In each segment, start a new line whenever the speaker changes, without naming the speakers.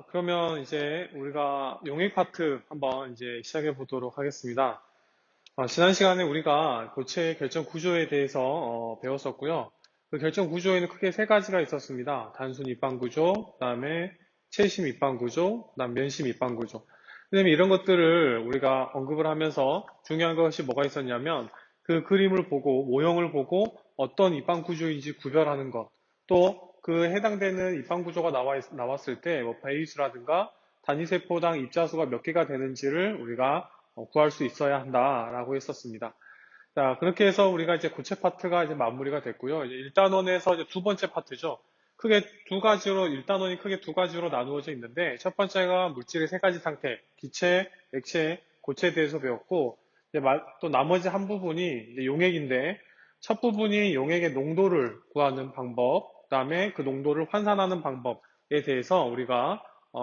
그러면 이제 우리가 용액 파트 한번 이제 시작해 보도록 하겠습니다. 지난 시간에 우리가 고체 결정 구조에 대해서 배웠었고요. 그 결정 구조에는 크게 세 가지가 있었습니다. 단순 입방 구조, 그다음에 채심 입방 구조, 그다음 면심 입방 구조. 그다음에 이런 것들을 우리가 언급을 하면서 중요한 것이 뭐가 있었냐면 그 그림을 보고 모형을 보고 어떤 입방 구조인지 구별하는 것, 또 그 해당되는 입방 구조가 나왔을 때 뭐 배수라든가 단위세포당 입자수가 몇 개가 되는지를 우리가 구할 수 있어야 한다라고 했었습니다. 자, 그렇게 해서 우리가 이제 고체 파트가 이제 마무리가 됐고요. 이제 1단원에서 이제 두 번째 파트죠. 크게 두 가지로, 1단원이 크게 두 가지로 나누어져 있는데, 첫 번째가 물질의 세 가지 상태, 기체, 액체, 고체에 대해서 배웠고, 이제 또 나머지 한 부분이 이제 용액인데, 첫 부분이 용액의 농도를 구하는 방법, 그 다음에 그 농도를 환산하는 방법에 대해서 우리가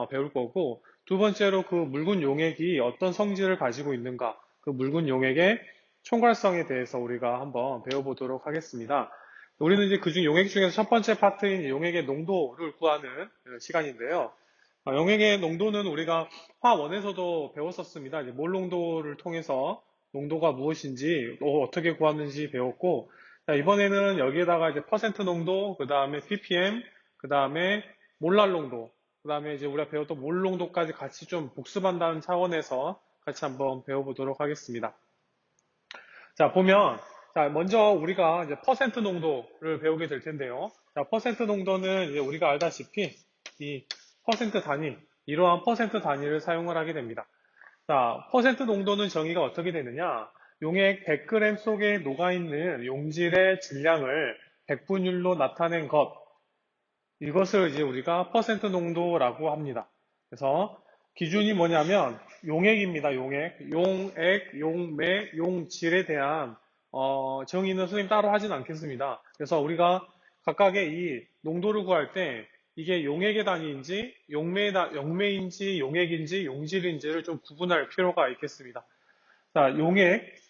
배울 거고, 두 번째로 그 묽은 용액이 어떤 성질을 가지고 있는가, 그 묽은 용액의 총괄성에 대해서 우리가 한번 배워보도록 하겠습니다. 우리는 이제 그중 용액 중에서 첫 번째 파트인 용액의 농도를 구하는 시간인데요. 용액의 농도는 우리가 화원에서도 배웠었습니다. 이제 몰 농도를 통해서 농도가 무엇인지, 어떻게 구하는지 배웠고, 이번에는 여기에다가 이제 퍼센트 농도, 그 다음에 ppm, 그 다음에 몰랄 농도, 그 다음에 이제 우리가 배웠던 몰 농도까지 같이 좀 복습한다는 차원에서 같이 한번 배워보도록 하겠습니다. 자, 보면, 자, 먼저 우리가 이제 퍼센트 농도를 배우게 될 텐데요. 자, 퍼센트 농도는 이제 우리가 알다시피 이 퍼센트 단위, 이러한 퍼센트 단위를 사용을 하게 됩니다. 자, 퍼센트 농도는 정의가 어떻게 되느냐? 용액 100g 속에 녹아있는 용질의 질량을 백분율로 나타낸 것, 이것을 이제 우리가 퍼센트 농도라고 합니다. 그래서 기준이 뭐냐면 용액입니다. 용액, 용매, 용질에 대한 정의는 선생님 따로 하진 않겠습니다. 그래서 우리가 각각의 이 농도를 구할 때 이게 용액의 단위인지 용매인지 용액인지 용질인지를 좀 구분할 필요가 있겠습니다. 자, 용액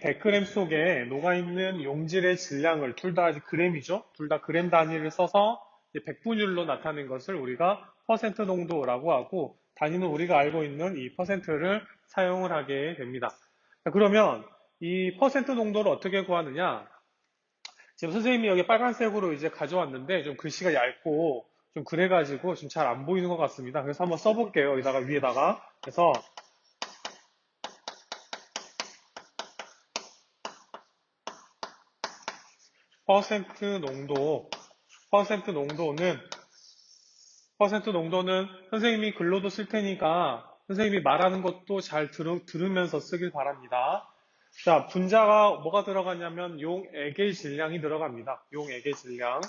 100g 속에 녹아있는 용질의 질량을 둘 다 그램이죠. 둘 다 그램 단위를 써서 100분율로 나타낸 것을 우리가 퍼센트 농도라고 하고 단위는 우리가 알고 있는 이 퍼센트를 사용을 하게 됩니다. 자, 그러면 이 퍼센트 농도를 어떻게 구하느냐? 지금 선생님이 여기 빨간색으로 이제 가져왔는데 좀 글씨가 얇고 좀 그래가지고 좀 잘 안 보이는 것 같습니다. 그래서 한번 써볼게요. 여기다가 위에다가. 그래서 퍼센트 농도, 퍼센트 농도는, 퍼센트 농도는 선생님이 글로도 쓸 테니까 선생님이 말하는 것도 잘 들으면서 쓰길 바랍니다. 자, 분자가 뭐가 들어가냐면 용액의 질량이 들어갑니다. 용액의 질량.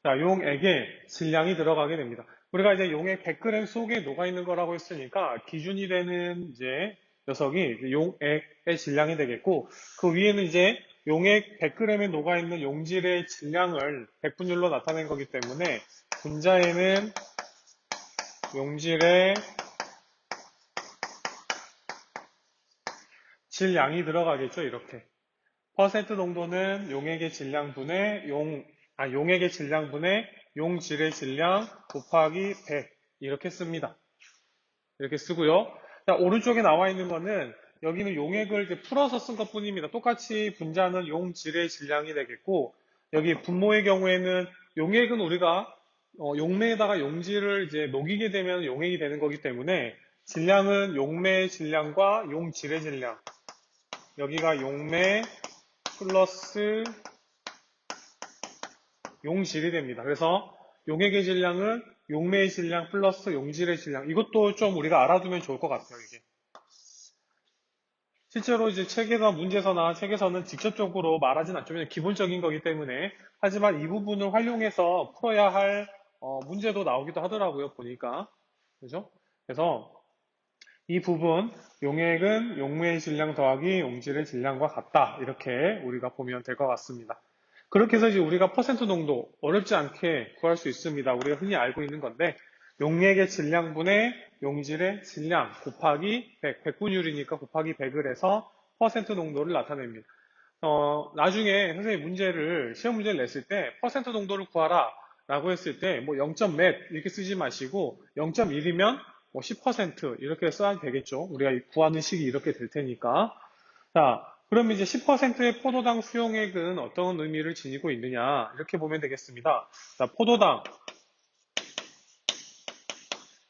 자, 용액의 질량이 들어가게 됩니다. 우리가 이제 용액 100g 속에 녹아있는 거라고 했으니까 기준이 되는 이제 녀석이 용액의 질량이 되겠고 그 위에는 이제 용액 100g에 녹아있는 용질의 질량을 백분율로 나타낸 거기 때문에 분자에는 용질의 질량이 들어가겠죠, 이렇게. 퍼센트 농도는 용액의 질량분의 용액의 질량분의 용질의 질량 곱하기 100 이렇게 씁니다. 이렇게 쓰고요. 자, 오른쪽에 나와 있는 거는 여기는 용액을 이제 풀어서 쓴 것 뿐입니다. 똑같이 분자는 용질의 질량이 되겠고 여기 분모의 경우에는 용액은 우리가 용매에다가 용질을 이제 녹이게 되면 용액이 되는 거기 때문에 질량은 용매의 질량과 용질의 질량 여기가 용매 플러스 용질이 됩니다. 그래서 용액의 질량은 용매의 질량 플러스 용질의 질량. 이것도 좀 우리가 알아두면 좋을 것 같아요, 이게. 실제로 이제 책에서는 직접적으로 말하진 않죠. 왜냐면 기본적인 거기 때문에. 하지만 이 부분을 활용해서 풀어야 할 문제도 나오기도 하더라고요, 보니까. 그죠? 그래서 이 부분, 용액은 용매의 질량 더하기 용질의 질량과 같다. 이렇게 우리가 보면 될 것 같습니다. 그렇게 해서 이제 우리가 퍼센트 농도 어렵지 않게 구할 수 있습니다. 우리가 흔히 알고 있는 건데 용액의 질량분의 용질의 질량 곱하기 100, 100분율이니까 곱하기 100을 해서 퍼센트 농도를 나타냅니다. 나중에 선생님이 시험 문제를 냈을 때 퍼센트 농도를 구하라 라고 했을 때 뭐 0. 몇 이렇게 쓰지 마시고 0.1이면 뭐 10% 이렇게 써야 되겠죠. 우리가 구하는 식이 이렇게 될 테니까. 자, 그럼 이제 10%의 포도당 수용액은 어떤 의미를 지니고 있느냐 이렇게 보면 되겠습니다. 자,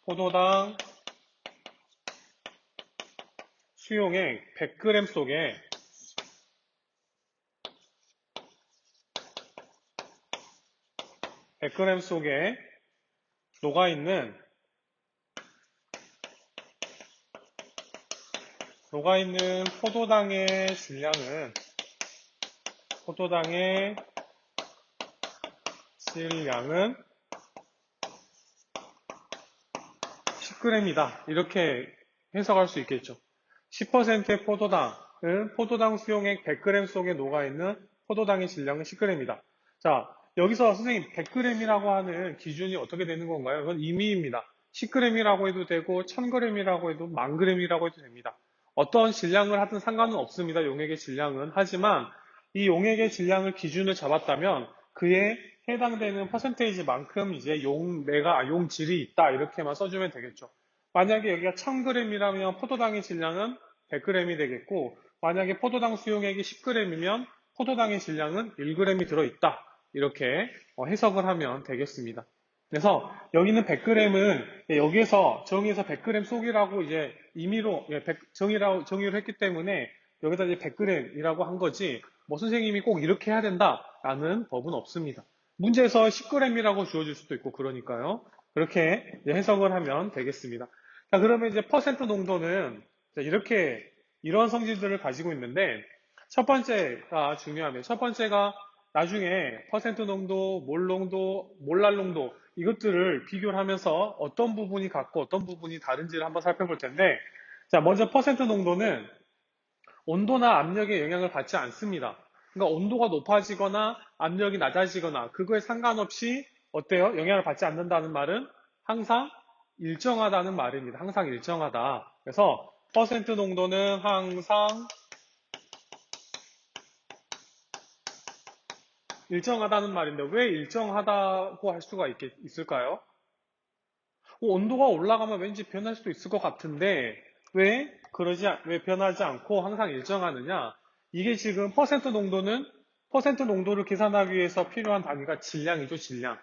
포도당 수용액 100g 속에 100g 속에 녹아있는 포도당의 질량은 10g이다. 이렇게 해석할 수 있겠죠. 10%의 포도당 수용액 100g 속에 녹아있는 포도당의 질량은 10g이다. 자, 여기서 선생님 100g이라고 하는 기준이 어떻게 되는 건가요? 이건 임의입니다. 10g이라고 해도 되고 1000g이라고 해도 10,000g이라고 해도 됩니다. 어떤 질량을 하든 상관은 없습니다. 용액의 질량은. 하지만 이 용액의 질량을 기준을 잡았다면 그에 해당되는 퍼센테이지만큼 이제 용질이 있다. 이렇게만 써주면 되겠죠. 만약에 여기가 1000g이라면 포도당의 질량은 100g이 되겠고, 만약에 포도당 수용액이 10g이면 포도당의 질량은 1g이 들어있다. 이렇게 해석을 하면 되겠습니다. 그래서 여기는 100g은 여기에서 정의에서 100g 속이라고 이제 임의로 정의를 했기 때문에 여기다 이제 100g이라고 한 거지 뭐 선생님이 꼭 이렇게 해야 된다라는 법은 없습니다. 문제에서 10g이라고 주어질 수도 있고 그러니까요. 그렇게 해석을 하면 되겠습니다. 자, 그러면 이제 퍼센트 농도는 이런 성질들을 가지고 있는데 첫 번째가 중요하면 첫 번째가 나중에 퍼센트 농도, 몰 농도, 몰랄 농도 이것들을 비교를 하면서 어떤 부분이 같고 어떤 부분이 다른지를 한번 살펴볼 텐데 자, 먼저 퍼센트 농도는 온도나 압력에 영향을 받지 않습니다. 그러니까 온도가 높아지거나 압력이 낮아지거나 그거에 상관없이 어때요? 영향을 받지 않는다는 말은 항상 일정하다는 말입니다. 항상 일정하다. 그래서 퍼센트 농도는 항상 일정하다는 말인데 왜 일정하다고 할 수가 있을까요? 온도가 올라가면 왠지 변할 수도 있을 것 같은데 왜 변하지 않고 항상 일정하느냐? 이게 지금 퍼센트 농도를 계산하기 위해서 필요한 단위가 질량이죠, 질량.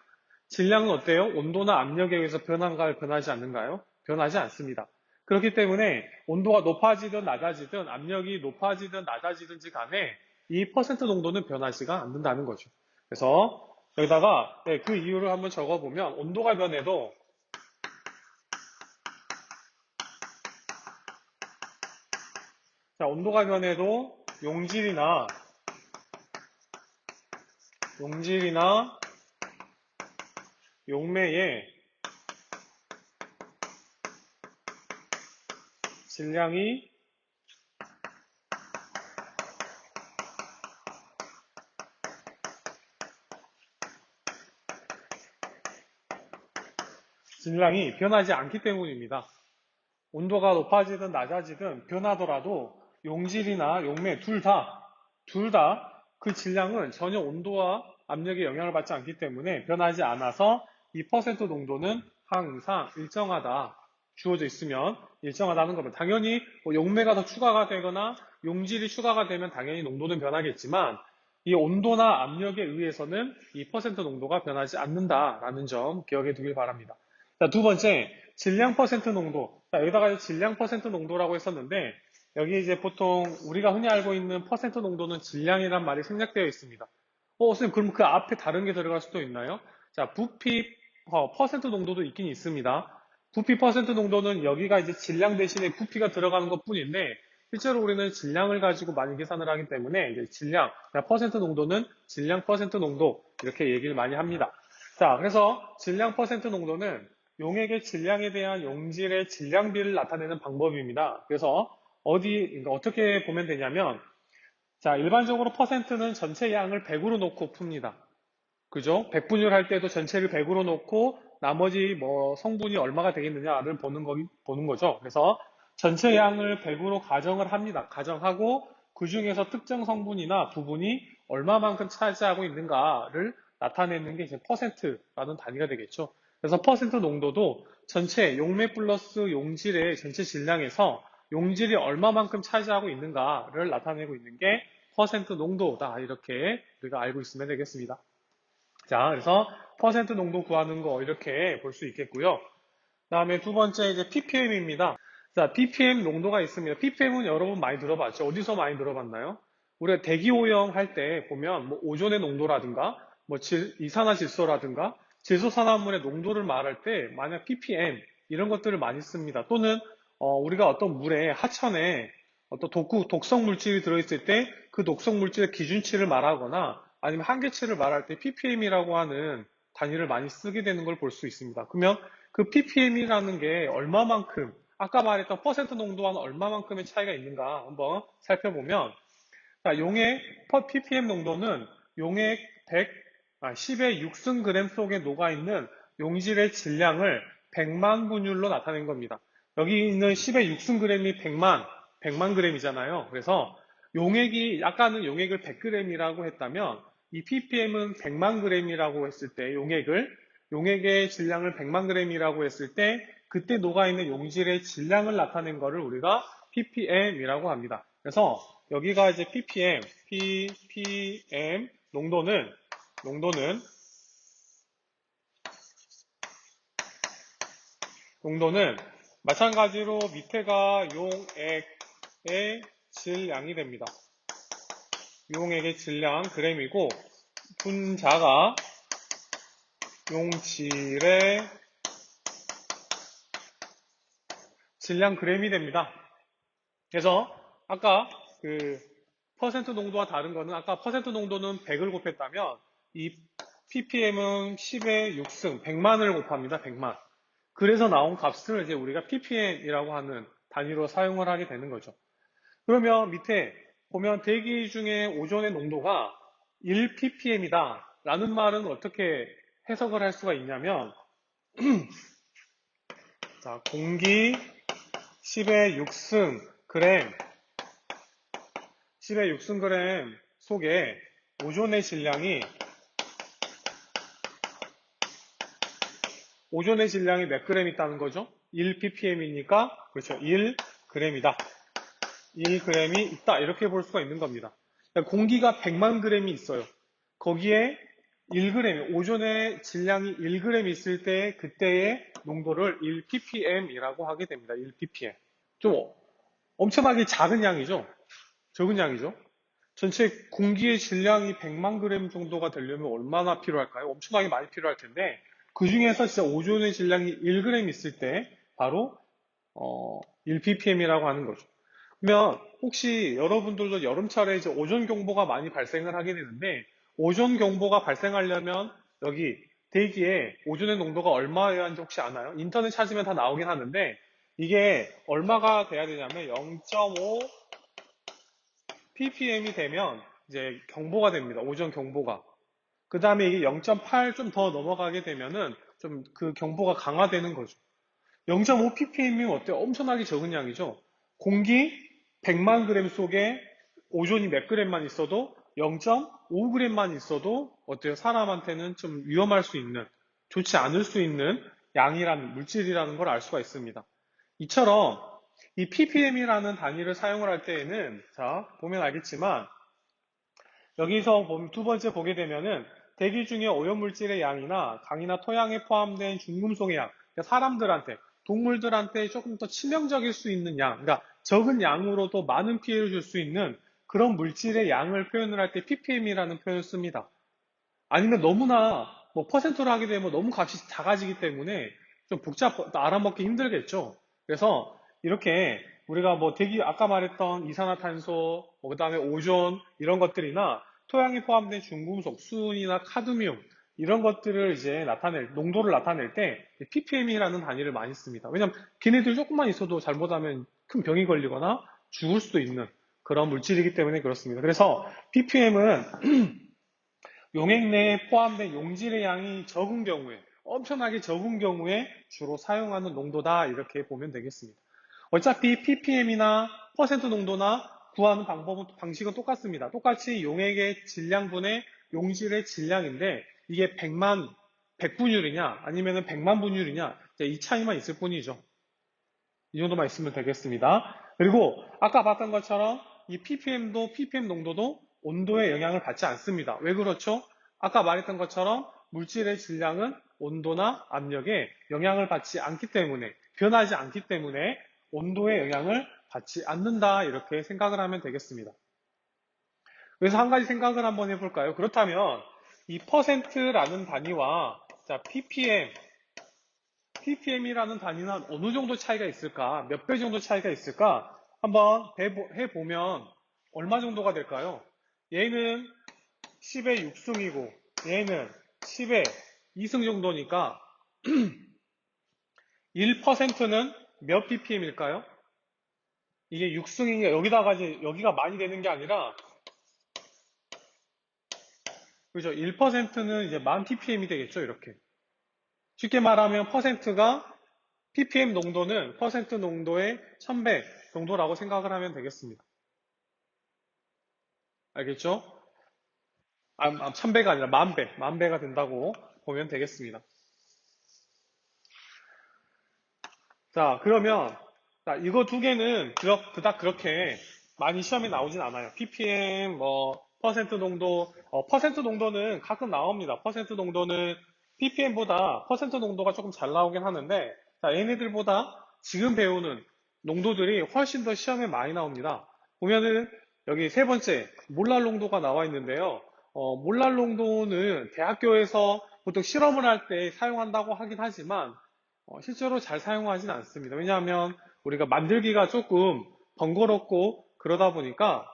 질량은 어때요? 온도나 압력에 의해서 변하지 않는가요? 변하지 않습니다. 그렇기 때문에 온도가 높아지든 낮아지든 압력이 높아지든 낮아지든지 간에 이 퍼센트 농도는 변하지가 않는다는 거죠. 그래서 여기다가 그 이유를 한번 적어보면 온도가 변해도 용질이나 용매의 질량이 변하지 않기 때문입니다. 온도가 높아지든 낮아지든 변하더라도 용질이나 용매 둘 다 그 질량은 전혀 온도와 압력에 영향을 받지 않기 때문에 변하지 않아서 이 퍼센트 농도는 항상 일정하다. 주어져 있으면 일정하다는 겁니다. 당연히 뭐 용매가 더 추가가 되거나 용질이 추가가 되면 당연히 농도는 변하겠지만 이 온도나 압력에 의해서는 이 퍼센트 농도가 변하지 않는다라는 점 기억해 두길 바랍니다. 자, 두 번째, 질량 퍼센트 농도. 자, 여기다가 질량 퍼센트 농도라고 했었는데, 여기 이제 보통 우리가 흔히 알고 있는 퍼센트 농도는 질량이란 말이 생략되어 있습니다. 선생님, 그럼 그 앞에 다른 게 들어갈 수도 있나요? 자, 부피, 퍼센트 농도도 있긴 있습니다. 부피 퍼센트 농도는 여기가 이제 질량 대신에 부피가 들어가는 것 뿐인데, 실제로 우리는 질량을 가지고 많이 계산을 하기 때문에, 이제 퍼센트 농도는 질량 퍼센트 농도, 이렇게 얘기를 많이 합니다. 자, 그래서 질량 퍼센트 농도는 용액의 질량에 대한 용질의 질량비를 나타내는 방법입니다. 그래서 그러니까 어떻게 보면 되냐면, 자, 일반적으로 퍼센트는 전체 양을 100으로 놓고 풉니다. 그죠? 100분율 할 때도 전체를 100으로 놓고 나머지 뭐 성분이 얼마가 되겠느냐를 보는 거죠. 그래서 전체 양을 100으로 가정을 합니다. 가정하고 그 중에서 특정 성분이나 부분이 얼마만큼 차지하고 있는가를 나타내는 게 이제 퍼센트라는 단위가 되겠죠. 그래서 퍼센트 농도도 전체 용매 플러스 용질의 전체 질량에서 용질이 얼마만큼 차지하고 있는가를 나타내고 있는 게 퍼센트 농도다. 이렇게 우리가 알고 있으면 되겠습니다. 자, 그래서 퍼센트 농도 구하는 거 이렇게 볼 수 있겠고요. 다음에 두 번째 이제 ppm입니다. 자, ppm 농도가 있습니다. ppm은 여러분 많이 들어봤죠? 어디서 많이 들어봤나요? 우리가 대기오염 할 때 보면 뭐 오존의 농도라든가 뭐 이산화질소라든가 질소산화물의 농도를 말할 때 만약 ppm 이런 것들을 많이 씁니다. 또는 우리가 어떤 물에 하천에 어떤 독성 물질이 들어있을 때 그 독성 물질의 기준치를 말하거나 아니면 한계치를 말할 때 ppm이라고 하는 단위를 많이 쓰게 되는 걸 볼 수 있습니다. 그러면 그 ppm이라는 게 얼마만큼, 아까 말했던 퍼센트 농도와는 얼마만큼의 차이가 있는가 한번 살펴보면, 자, 용액 ppm 농도는 용액 10의 6승 g 속에 녹아있는 용질의 질량을 100만 분율로 나타낸 겁니다. 여기 있는 10의 6승g이 100만 g이잖아요. 그래서 용액이, 아까는 용액을 100g이라고 했다면 이 ppm은 100만 g이라고 했을 때 용액의 질량을 100만 g이라고 했을 때 그때 녹아있는 용질의 질량을 나타낸 거를 우리가 ppm이라고 합니다. 그래서 여기가 이제 ppm 농도는 마찬가지로 밑에가 용액의 질량이 됩니다. 용액의 질량 g이고 분자가 용질의 질량 g이 됩니다. 그래서 아까 그 퍼센트 농도와 다른 거는 아까 퍼센트 농도는 100을 곱했다면 이 ppm은 10의 6승 100만을 곱합니다. 100만. 그래서 나온 값을 이제 우리가 ppm이라고 하는 단위로 사용을 하게 되는 거죠. 그러면 밑에 보면 대기 중에 오존의 농도가 1ppm이다 라는 말은 어떻게 해석을 할 수가 있냐면 자, 공기 10의 6승 g 속에 오존의 질량이 몇 그램 있다는 거죠? 1ppm이니까 그렇죠. 1g이다. 1g이 있다. 이렇게 볼 수가 있는 겁니다. 공기가 100만 g이 있어요. 거기에 1g, 오존의 질량이 1g 있을 때 그때의 농도를 1ppm이라고 하게 됩니다. 1ppm. 좀 엄청나게 작은 양이죠? 적은 양이죠? 전체 공기의 질량이 100만 g 정도가 되려면 얼마나 필요할까요? 엄청나게 많이 필요할 텐데 그 중에서 진짜 오존의 질량이 1g 있을 때 바로 1ppm이라고 하는 거죠. 그러면 혹시 여러분들도 여름철에 이제 오존 경보가 많이 발생을 하게 되는데 오존 경보가 발생하려면 여기 대기에 오존의 농도가 얼마여야 하는지 혹시 아나요? 인터넷 찾으면 다 나오긴 하는데 이게 얼마가 돼야 되냐면 0.5 ppm이 되면 이제 경보가 됩니다. 오존 경보가. 그 다음에 이게 0.8 좀 더 넘어가게 되면은 좀 그 경보가 강화되는 거죠. 0.5 ppm이면 어때요? 엄청나게 적은 양이죠. 공기 100만 g 속에 오존이 몇 g만 있어도 0.5g만 있어도 어때요? 사람한테는 좀 위험할 수 있는, 좋지 않을 수 있는 양이라는 물질이라는 걸 알 수가 있습니다. 이처럼 이 ppm이라는 단위를 사용을 할 때에는 자 보면 알겠지만 여기서 두 번째 보게 되면은 대기 중에 오염물질의 양이나 강이나 토양에 포함된 중금속의 양, 그러니까 사람들한테, 동물들한테 조금 더 치명적일 수 있는 양, 그러니까 적은 양으로도 많은 피해를 줄 수 있는 그런 물질의 양을 표현을 할 때 ppm이라는 표현을 씁니다. 아니면 너무나 뭐 퍼센트로 하게 되면 너무 값이 작아지기 때문에 좀 알아먹기 힘들겠죠. 그래서 이렇게 우리가 뭐 아까 말했던 이산화탄소, 그다음에 오존 이런 것들이나 토양에 포함된 중금속, 수은이나 카드뮴 이런 것들을 이제 농도를 나타낼 때 ppm이라는 단위를 많이 씁니다. 왜냐면 걔네들 조금만 있어도 잘못하면 큰 병이 걸리거나 죽을 수도 있는 그런 물질이기 때문에 그렇습니다. 그래서 ppm은 용액 내에 포함된 용질의 양이 적은 경우에, 엄청나게 적은 경우에 주로 사용하는 농도다 이렇게 보면 되겠습니다. 어차피 ppm이나 퍼센트 농도나 구하는 방식은 똑같습니다. 똑같이 용액의 질량분의 용질의 질량인데 이게 100분율이냐 아니면 100만 분율이냐 이 차이만 있을 뿐이죠. 이 정도만 있으면 되겠습니다. 그리고 아까 봤던 것처럼 이 ppm 농도도 온도에 영향을 받지 않습니다. 왜 그렇죠? 아까 말했던 것처럼 물질의 질량은 온도나 압력에 영향을 받지 않기 때문에, 변하지 않기 때문에 온도에 영향을 받지 않는다, 이렇게 생각을 하면 되겠습니다. 그래서 한 가지 생각을 한번 해볼까요? 그렇다면 이 퍼센트라는 단위와 자, ppm이라는 단위는 어느 정도 차이가 있을까? 몇 배 정도 차이가 있을까? 한번 해보면 얼마 정도가 될까요? 얘는 10의 6승이고 얘는 10의 2승 정도니까 1%는 몇 ppm일까요? 이게 6승이니까 여기가 많이 되는 게 아니라 그죠? 1%는 이제 1000ppm이 되겠죠, 이렇게. 쉽게 말하면 퍼센트가 ppm 농도는 퍼센트 농도의 1100 정도라고 생각을 하면 되겠습니다. 알겠죠? 1100가 아니라 1000배, 1000배가 된다고 보면 되겠습니다. 자, 그러면 자, 이거 두 개는 그닥 그렇게 많이 시험에 나오진 않아요. ppm, 퍼센트 농도, 퍼센트 농도는 가끔 나옵니다. 퍼센트 농도는 ppm보다 퍼센트 농도가 조금 잘 나오긴 하는데, 자, 얘네들보다 지금 배우는 농도들이 훨씬 더 시험에 많이 나옵니다. 보면은 여기 세 번째, 몰랄 농도가 나와 있는데요. 몰랄 농도는 대학교에서 보통 실험을 할 때 사용한다고 하긴 하지만, 실제로 잘 사용하진 않습니다. 왜냐하면 우리가 만들기가 조금 번거롭고 그러다 보니까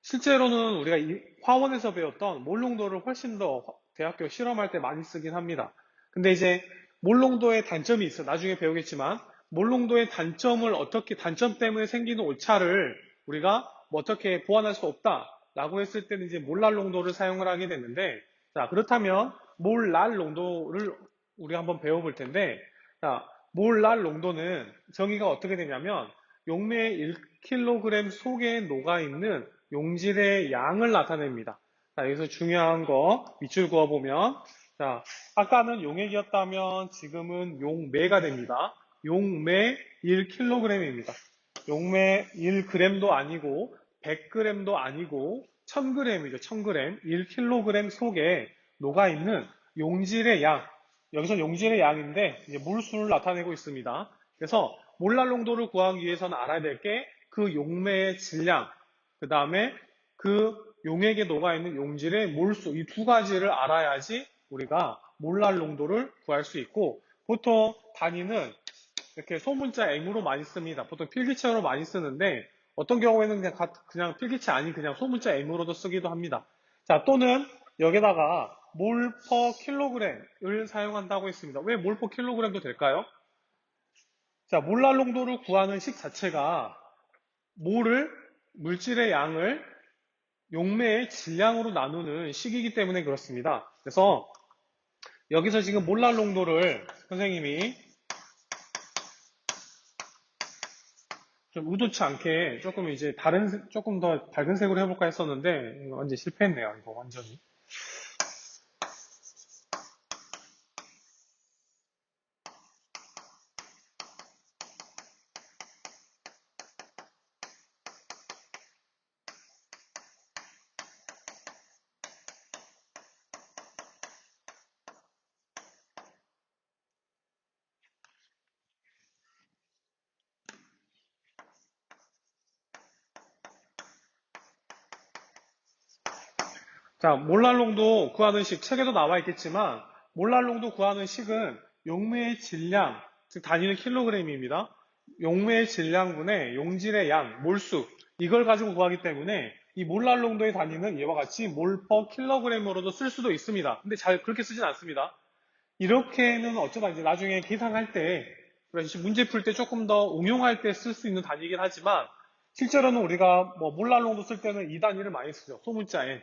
실제로는 우리가 화원에서 배웠던 몰농도를 훨씬 더 대학교 실험할 때 많이 쓰긴 합니다. 근데 이제 몰농도의 단점이 있어. 나중에 배우겠지만 몰농도의 단점 때문에 생기는 오차를 우리가 뭐 어떻게 보완할 수 없다라고 했을 때는 이제 몰랄 농도를 사용을 하게 됐는데, 자, 그렇다면 몰랄 농도를 우리가 한번 배워볼 텐데, 자, 몰랄 농도는 정의가 어떻게 되냐면 용매 1kg 속에 녹아있는 용질의 양을 나타냅니다. 자, 여기서 중요한 거 밑줄 그어보면, 자, 아까는 용액이었다면 지금은 용매가 됩니다. 용매 1kg입니다. 용매 1g도 아니고 100g도 아니고 1000g이죠. 1000g, 1kg 속에 녹아있는 용질의 양, 여기서 용질의 양인데 이제 물수를 나타내고 있습니다. 그래서 몰랄 농도를 구하기 위해서는 알아야 될 게 그 용매의 질량, 그 다음에 그 용액에 녹아있는 용질의 몰수, 이 두 가지를 알아야지 우리가 몰랄 농도를 구할 수 있고, 보통 단위는 이렇게 소문자 M으로 많이 씁니다. 보통 필기체로 많이 쓰는데 어떤 경우에는 그냥 필기체 아닌 그냥 소문자 M으로도 쓰기도 합니다. 자, 또는 여기다가 몰 퍼 킬로그램을 사용한다고 했습니다. 왜 몰 퍼 킬로그램도 될까요? 자, 몰랄 농도를 구하는 식 자체가 물질의 양을 용매의 질량으로 나누는 식이기 때문에 그렇습니다. 그래서 여기서 지금 몰랄 농도를 선생님이 좀 의도치 않게 조금 더 밝은 색으로 해볼까 했었는데 이거 완전 실패했네요. 이거 완전히. 자, 몰랄농도 구하는 식 책에도 나와 있겠지만 몰랄농도 구하는 식은 용매의 질량, 즉 단위는 킬로그램입니다. 용매의 질량분의 용질의 양, 몰수, 이걸 가지고 구하기 때문에 이 몰랄농도의 단위는 이와 같이 몰 퍼 킬로그램으로도 쓸 수도 있습니다. 근데 잘 그렇게 쓰진 않습니다. 이렇게는 어쩌다 이제 나중에 계산할 때, 문제 풀 때 조금 더 응용할 때 쓸 수 있는 단위이긴 하지만 실제로는 우리가 뭐 몰랄농도 쓸 때는 이 단위를 많이 쓰죠. 소문자에.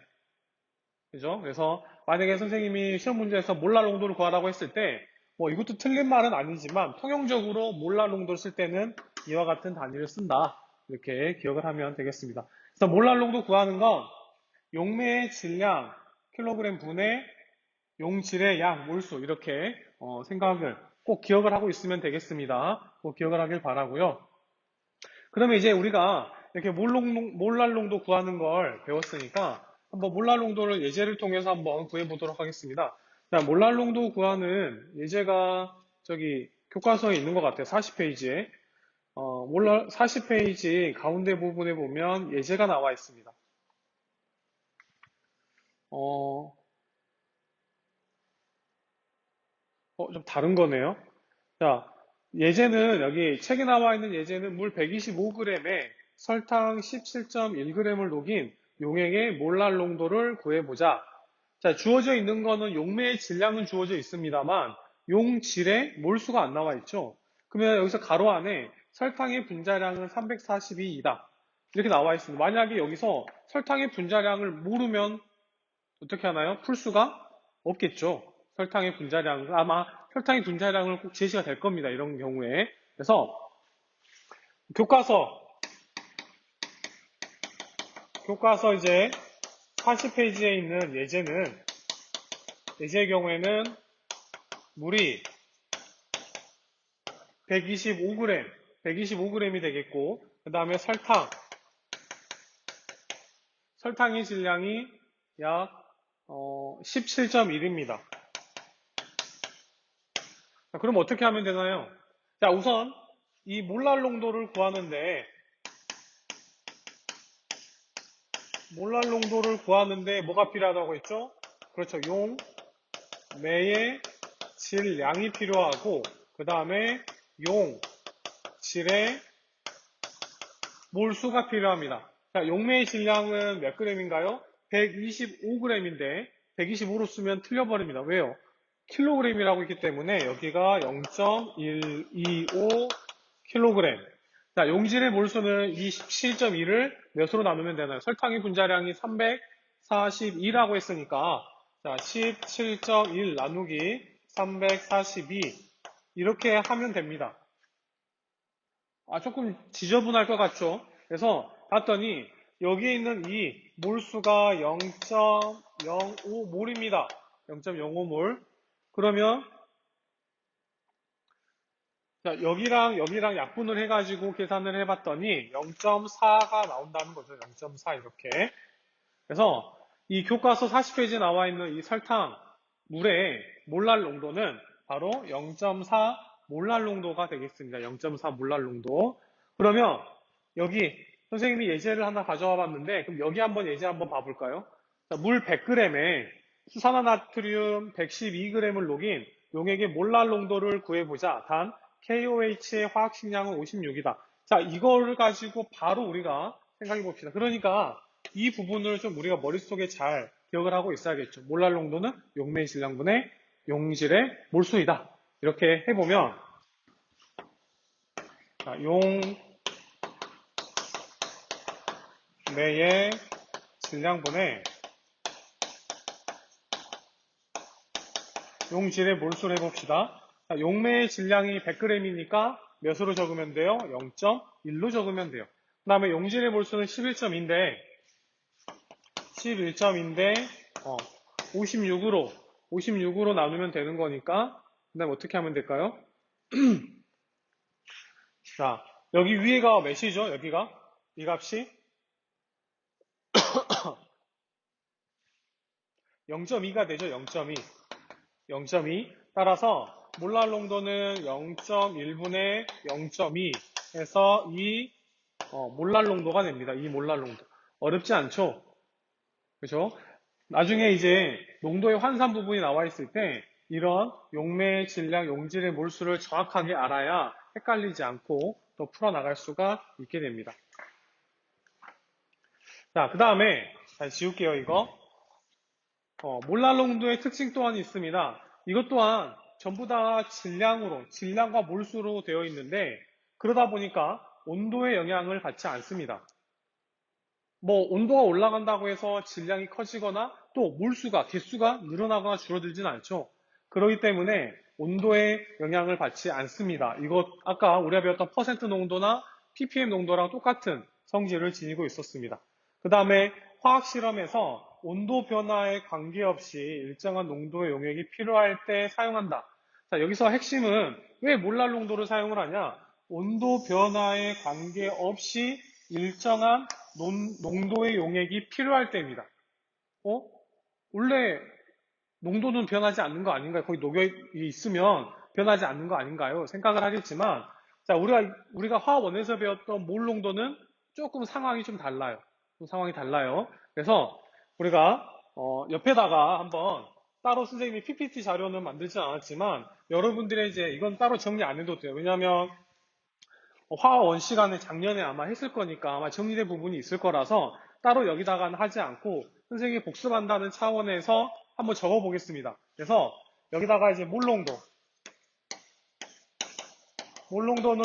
그죠? 그래서 만약에 선생님이 시험 문제에서 몰랄 농도를 구하라고 했을 때, 뭐 이것도 틀린 말은 아니지만 통용적으로 몰랄 농도를 쓸 때는 이와 같은 단위를 쓴다. 이렇게 기억을 하면 되겠습니다. 그래서 몰랄 농도 구하는 건 용매의 질량 킬로그램 분의 용질의 양 몰수 이렇게 생각을 꼭 기억을 하고 있으면 되겠습니다. 꼭 기억을 하길 바라고요. 그러면 이제 우리가 이렇게 몰랄 농도 구하는 걸 배웠으니까 한번 몰랄 농도를 예제를 통해서 한번 구해 보도록 하겠습니다. 자, 몰랄 농도 구하는 예제가 저기 교과서에 있는 것 같아요. 40페이지에. 몰랄 40페이지 가운데 부분에 보면 예제가 나와 있습니다. 좀 다른 거네요. 자, 예제는 여기 책에 나와 있는 예제는 물 125g에 설탕 17.1g을 녹인 용액의 몰랄 농도를 구해보자. 자, 주어져 있는 거는 용매의 질량은 주어져 있습니다만 용질의 몰수가 안 나와 있죠. 그러면 여기서 가로 안에 설탕의 분자량은 342이다. 이렇게 나와 있습니다. 만약에 여기서 설탕의 분자량을 모르면 어떻게 하나요? 풀 수가 없겠죠. 설탕의 분자량, 아마 설탕의 분자량을 꼭 제시가 될 겁니다. 이런 경우에. 그래서 교과서 이제 40페이지에 있는 예제의 경우에는 물이 125g이 되겠고, 그 다음에 설탕의 질량이 약 17.1입니다. 그럼 어떻게 하면 되나요? 자, 우선 이 몰랄 농도를 구하는데 뭐가 필요하다고 했죠? 그렇죠. 용매의 질량이 필요하고 그 다음에 용질의 몰수가 필요합니다. 자, 용매의 질량은 몇 g인가요? 125g인데 125로 쓰면 틀려버립니다. 왜요? 킬로그램이라고 있기 때문에 여기가 0.125 킬로그램. 자, 용질의 몰수는 이 17.2를 몇으로 나누면 되나요? 설탕의 분자량이 342라고 했으니까 자, 17.1 나누기 342 이렇게 하면 됩니다. 조금 지저분할 것 같죠? 그래서 봤더니 여기에 있는 이 몰수가 0.05몰입니다. 0.05몰. 그러면 자, 여기랑 약분을 해가지고 계산을 해봤더니 0.4가 나온다는 거죠. 0.4 이렇게. 그래서 이 교과서 40페이지에 나와 있는 이 설탕, 물의 몰랄 농도는 바로 0.4 몰랄 농도가 되겠습니다. 0.4 몰랄 농도. 그러면 여기 선생님이 예제를 하나 가져와 봤는데 그럼 여기 한번 예제 한번 봐볼까요? 자, 물 100g에 수산화나트륨 112g을 녹인 용액의 몰랄 농도를 구해보자. 단 KOH의 화학식량은 56이다. 자, 이거를 가지고 바로 우리가 생각해 봅시다. 그러니까 이 부분을 좀 우리가 머릿속에 잘 기억을 하고 있어야겠죠. 몰랄 농도는 용매의 질량분의 용질의 몰수이다. 이렇게 해보면 자, 용매의 질량분의 용질의 몰수를 해봅시다. 자, 용매의 질량이 100g이니까 몇으로 적으면 돼요? 0.1로 적으면 돼요. 그 다음에 용질의 몰수는 11.2인데 56으로 나누면 되는 거니까 그 다음에 어떻게 하면 될까요? 자, 여기 위에가 몇이죠? 여기가 이 값이 0.2가 되죠. 0.2 따라서 몰랄 농도는 0.1분의 0.2 해서 이 몰랄 농도가 됩니다. 이 몰랄 농도 어렵지 않죠? 그죠? 나중에 이제 농도의 환산 부분이 나와 있을 때 이런 용매의 질량, 용질의 몰수를 정확하게 알아야 헷갈리지 않고 또 풀어나갈 수가 있게 됩니다. 자, 그 다음에 다시 지울게요, 이거. 몰랄 농도의 특징 또한 있습니다. 이것 또한 전부 다 질량과 몰수로 되어 있는데 그러다 보니까 온도의 영향을 받지 않습니다. 뭐 온도가 올라간다고 해서 질량이 커지거나 또 몰수가 개수가 늘어나거나 줄어들지는 않죠. 그렇기 때문에 온도의 영향을 받지 않습니다. 이것 아까 우리가 배웠던 퍼센트 농도나 ppm 농도랑 똑같은 성질을 지니고 있었습니다. 그 다음에 화학 실험에서 온도 변화에 관계없이 일정한 농도의 용액이 필요할 때 사용한다. 자, 여기서 핵심은 왜 몰랄 농도를 사용을 하냐? 온도 변화에 관계없이 일정한 농도의 용액이 필요할 때입니다. 원래 농도는 변하지 않는 거 아닌가요? 거기 녹여 있으면 변하지 않는 거 아닌가요? 생각을 하겠지만, 자, 우리가 화학원에서 배웠던 몰 농도는 조금 상황이 좀 달라요. 상황이 달라요. 그래서 우리가 옆에다가 한번 따로 선생님이 PPT 자료는 만들지 않았지만 여러분들의 이제 이건 따로 정리 안 해도 돼요. 왜냐하면 화원 시간에 작년에 아마 했을 거니까 아마 정리된 부분이 있을 거라서 따로 여기다가는 하지 않고 선생님이 복습한다는 차원에서 한번 적어 보겠습니다. 그래서 여기다가 이제 몰농도는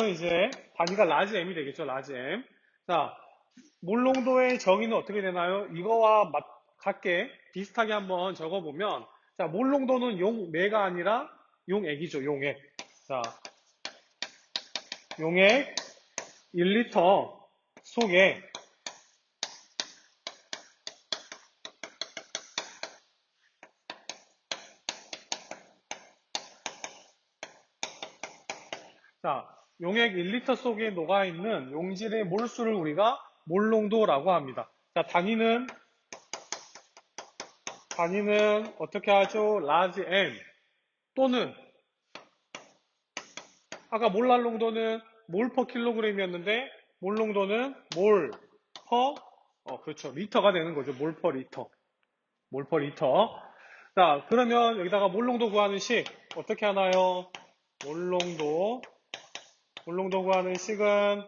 이제 단위가 라지 M이 되겠죠. 라지 M. 자, 몰농도의 정의는 어떻게 되나요? 이거와 같게 비슷하게 한번 적어보면, 자, 몰농도는 용매가 아니라 용액이죠. 용액. 자, 용액 1리터 속에 자, 용액 1리터 속에 녹아있는 용질의 몰수를 우리가 몰농도라고 합니다. 자, 단위는 어떻게 하죠? 라지 M 또는 아까 몰랄 농도는 몰 퍼 킬로그램이었는데 몰 농도는 몰 퍼 그렇죠. 리터가 되는 거죠. 몰 퍼 리터. 몰 퍼 리터. 자, 그러면 여기다가 몰 농도 구하는 식 어떻게 하나요? 몰 농도 구하는 식은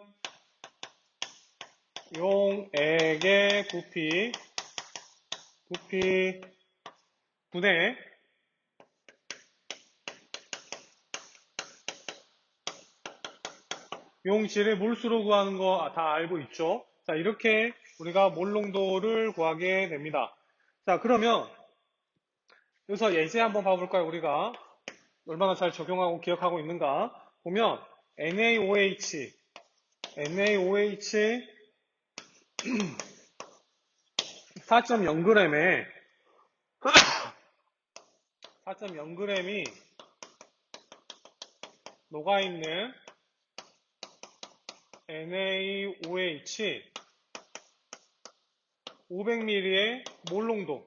용액의 부피 분의 용질의 몰수로 구하는 거 다 알고 있죠? 자, 이렇게 우리가 몰 농도를 구하게 됩니다. 자, 그러면 여기서 예제 한번 봐볼까요? 우리가 얼마나 잘 적용하고 기억하고 있는가 보면 NaOH 4.0g에 4.0g이 녹아있는 NaOH 500ml의 몰 농도.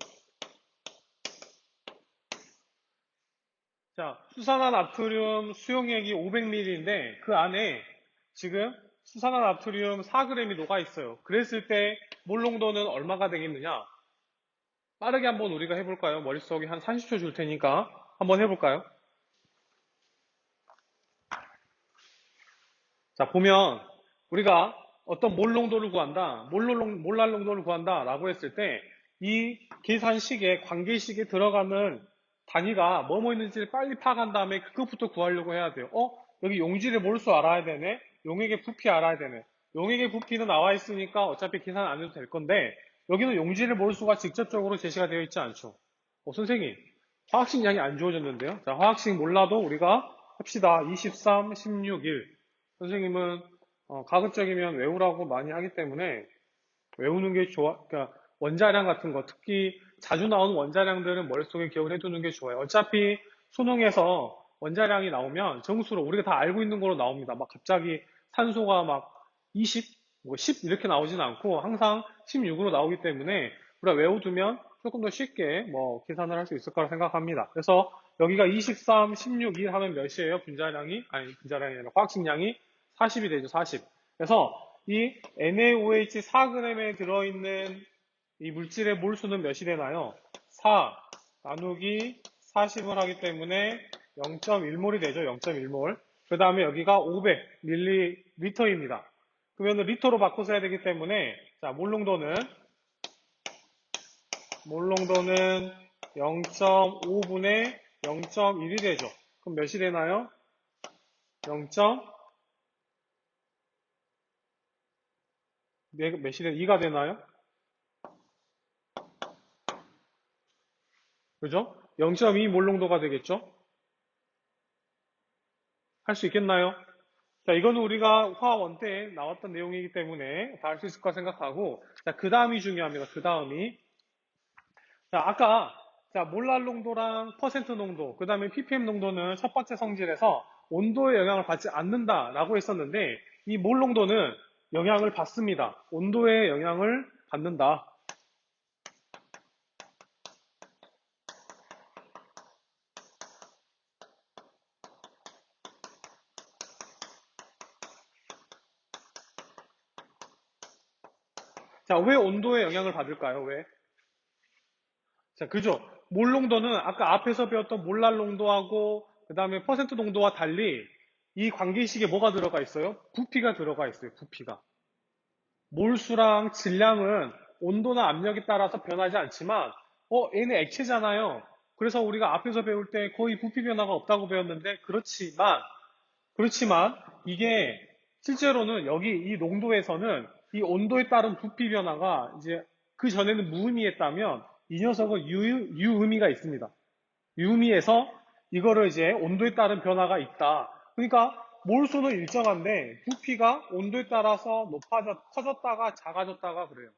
자, 수산화나트륨 수용액이 500ml인데 그 안에 지금 수산화나트륨 4g이 녹아 있어요. 그랬을 때 몰 농도는 얼마가 되겠느냐? 빠르게 한번 우리가 해볼까요? 머릿속에 한 30초 줄 테니까 한번 해볼까요? 자, 보면 우리가 어떤 몰 농도를 구한다, 몰랄 농도를 구한다 라고 했을 때 이 계산식에, 관계식에 들어가는 단위가 뭐뭐 있는지를 빨리 파악한 다음에 그것부터 구하려고 해야 돼요. 여기 용질의 몰수 알아야 되네. 용액의 부피 알아야 되네. 용액의 부피는 나와 있으니까 어차피 계산 안 해도 될 건데 여기는 용질의 몰수가 직접적으로 제시가 되어 있지 않죠. 선생님, 화학식 양이 안 주어졌는데요. 자, 화학식 몰라도 우리가 합시다. 23, 16, 1. 선생님은 가급적이면 외우라고 많이 하기 때문에 외우는 게 좋아. 그러니까 원자량 같은 거, 특히 자주 나오는 원자량들은 머릿속에 기억을 해두는 게 좋아요. 어차피 수능에서 원자량이 나오면 정수로 우리가 다 알고 있는 거로 나옵니다. 막 갑자기 산소가 막 20, 뭐 10 이렇게 나오진 않고 항상 16으로 나오기 때문에 우리가 외워두면 조금 더 쉽게 뭐 계산을 할 수 있을 거라 생각합니다. 그래서 여기가 23, 16, 1 하면 몇이에요? 분자량이? 아니, 분자량이 아니라 화학식량이 40이 되죠, 40. 그래서 이 NaOH 4g에 들어있는 이 물질의 몰수는 몇이 되나요? 4 나누기 40을 하기 때문에 0.1몰이 되죠. 0.1몰. 그 다음에 여기가 500ml입니다. 그러면 리터로 바꿔서 해야 되기 때문에 자, 몰 농도는 0.5분의 0.1이 되죠. 그럼 몇이 되나요? 0. 몇이 되 2가 되나요? 그죠? 0.2 몰 농도가 되겠죠? 할 수 있겠나요? 자, 이거는 우리가 화원 때 나왔던 내용이기 때문에 다 알 수 있을 거라 생각하고, 자, 그 다음이 중요합니다. 그 다음이. 자, 아까, 자, 몰랄 농도랑 퍼센트 농도, 그 다음에 ppm 농도는 첫 번째 성질에서 온도에 영향을 받지 않는다라고 했었는데, 이 몰 농도는 영향을 받습니다. 온도에 영향을 받는다. 자, 왜 온도에 영향을 받을까요? 왜? 자, 그죠? 몰 농도는 아까 앞에서 배웠던 몰랄 농도하고 그 다음에 퍼센트 농도와 달리 이 관계식에 뭐가 들어가 있어요? 부피가 들어가 있어요. 부피가. 몰수랑 질량은 온도나 압력에 따라서 변하지 않지만 얘는 액체잖아요. 그래서 우리가 앞에서 배울 때 거의 부피 변화가 없다고 배웠는데 그렇지만 이게 실제로는 여기 이 농도에서는 이 온도에 따른 부피 변화가 이제 그 전에는 무의미했다면 이 녀석은 유의미가 있습니다. 유의미에서 이거를 이제 온도에 따른 변화가 있다. 그러니까 몰수는 일정한데 부피가 온도에 따라서 커졌다가 작아졌다가 그래요.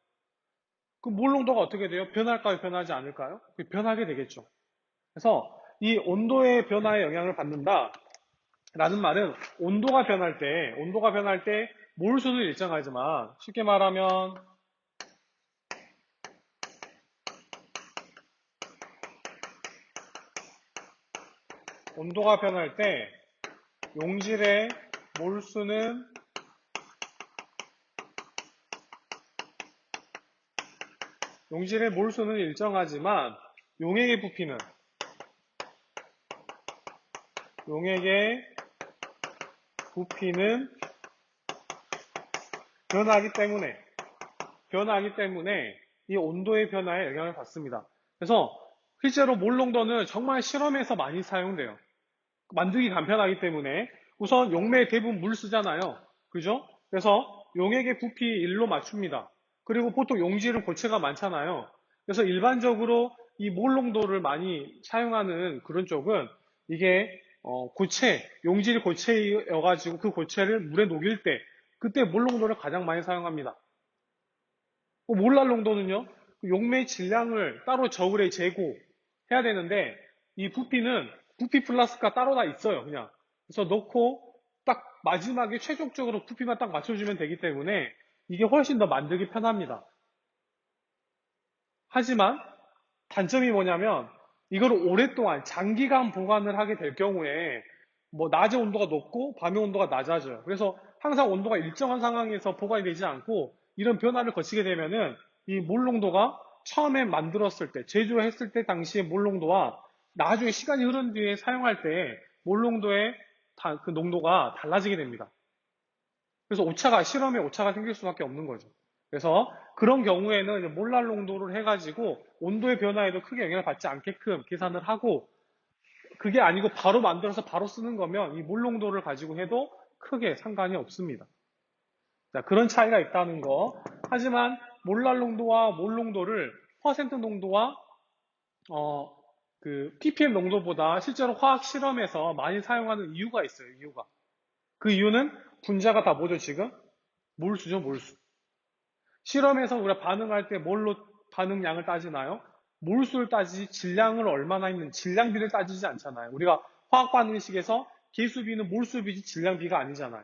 그 몰 농도가 어떻게 돼요? 변할까요? 변하지 않을까요? 변하게 되겠죠. 그래서 이 온도의 변화에 영향을 받는다. 라는 말은 온도가 변할 때 몰수는 일정하지만 쉽게 말하면 온도가 변할 때 용질의 몰수는 일정하지만 용액의 부피는 변하기 때문에 이 온도의 변화에 영향을 받습니다. 그래서 실제로 몰 농도는 정말 실험에서 많이 사용돼요. 만들기 간편하기 때문에 우선 용매 대부분 물 쓰잖아요. 그죠? 그래서 용액의 부피 1로 맞춥니다. 그리고 보통 용질은 고체가 많잖아요. 그래서 일반적으로 이 몰 농도를 많이 사용하는 그런 쪽은 이게 용질 고체여가지고 그 고체를 물에 녹일 때 그때 몰 농도를 가장 많이 사용합니다. 몰랄 농도는요, 용매의 질량을 따로 저울에 재고해야 되는데, 이 부피 플라스크가 따로 다 있어요, 그냥. 그래서 넣고, 딱 마지막에 최종적으로 부피만 딱 맞춰주면 되기 때문에, 이게 훨씬 더 만들기 편합니다. 하지만, 단점이 뭐냐면, 이걸 오랫동안 장기간 보관을 하게 될 경우에, 낮에 온도가 높고, 밤에 온도가 낮아져요. 그래서 항상 온도가 일정한 상황에서 보관이 되지 않고, 이런 변화를 거치게 되면은, 이 몰 농도가 처음에 만들었을 때, 제조했을 때 당시의 몰 농도와 나중에 시간이 흐른 뒤에 사용할 때, 몰 농도의 그 농도가 달라지게 됩니다. 그래서 실험에 오차가 생길 수밖에 없는 거죠. 그래서 그런 경우에는 이제 몰랄 농도를 해가지고 온도의 변화에도 크게 영향을 받지 않게끔 계산을 하고 그게 아니고 바로 만들어서 바로 쓰는 거면 이 몰 농도를 가지고 해도 크게 상관이 없습니다. 자, 그런 차이가 있다는 거. 하지만 몰랄 농도와 몰 농도를 퍼센트 농도와 그 ppm 농도보다 실제로 화학 실험에서 많이 사용하는 이유가 있어요. 그 이유는 분자가 다 뭐죠, 지금? 몰수죠, 몰수. 실험에서 우리가 반응할 때 뭘로 반응량을 따지나요? 몰수를 따지지 질량을 얼마나 있는 질량비를 따지지 않잖아요. 우리가 화학 반응식에서 계수비는 몰수비지 질량비가 아니잖아요.